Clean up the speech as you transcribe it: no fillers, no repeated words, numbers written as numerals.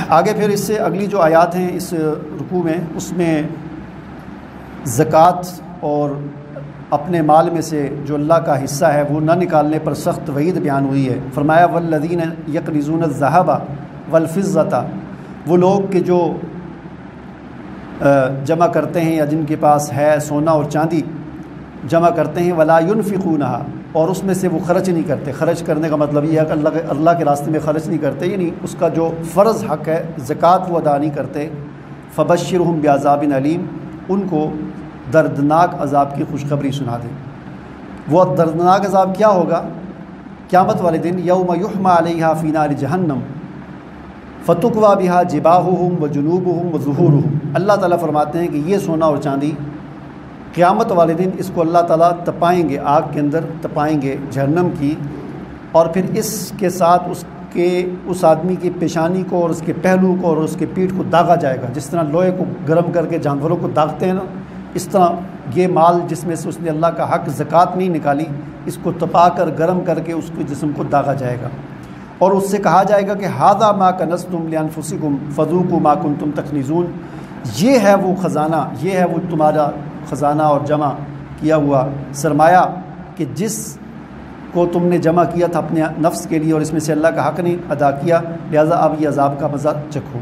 آگے پھر اس سے اگلی جو آیات ہیں اس رکوع میں، اس میں زکوٰۃ اور اپنے مال میں سے جو اللہ کا حصہ ہے وہ نہ نکالنے پر سخت وعید بیان ہوئی ہے۔ فرمایا والذین یکنزون الذھب والفضة، وہ لوگ کہ جو جمع کرتے ہیں یا جن کے پاس ہے سونا اور چاندی جمع کرتے ہیں، ولا ينفقونها، اور اس میں سے وہ خرچ نہیں کرتے۔ خرچ کرنے کا مطلب یہ ہے کہ اللہ کے راستے میں خرچ نہیں کرتے، یعنی اس کا جو فرض حق ہے زکوٰۃ وہ ادا نہیں کرتے۔ فبشرہم بعذاب علیم، ان کو دردناک عذاب کی خوشخبری سنا دیں۔ وہ دردناک عذاب کیا ہوگا؟ قیامت والے دن یوم یحمى علیہا فی نار جہنم فتکوی بہا جباہہم وجنوبہم وظہورہم۔ اللہ تعالیٰ فرماتے ہیں کہ یہ سونا اور چاندی قیامت والے دن اس کو اللہ تعالیٰ تپائیں گے، آگ کے اندر تپائیں گے جہنم کی، اور پھر اس کے ساتھ اس آدمی کی پیشانی کو اور اس کے پہلو کو اور اس کے پیٹھ کو داغا جائے گا۔ جس طرح لوہے کو گرم کر کے جانوروں کو داغتے ہیں نا، اس طرح یہ مال جس میں سے اس نے اللہ کا حق زکوٰۃ نہیں نکالی، اس کو تپا کر گرم کر کے اس کے جسم کو داغا جائے گا، اور اس سے کہا جائے گا کہ ھذا ما کنزتم لانفسکم فذوقوا ما کنتم تکنزون، یہ ہے وہ خزانہ، یہ ہے وہ تمہارا خزانہ اور جمع کیا ہوا سرمایہ کہ جس کو تم نے جمع کیا تھا اپنے نفس کے لیے، اور اس میں سے اللہ کا حق نہیں ادا کیا، لہذا اب یہ عذاب کا مزہ چکھو۔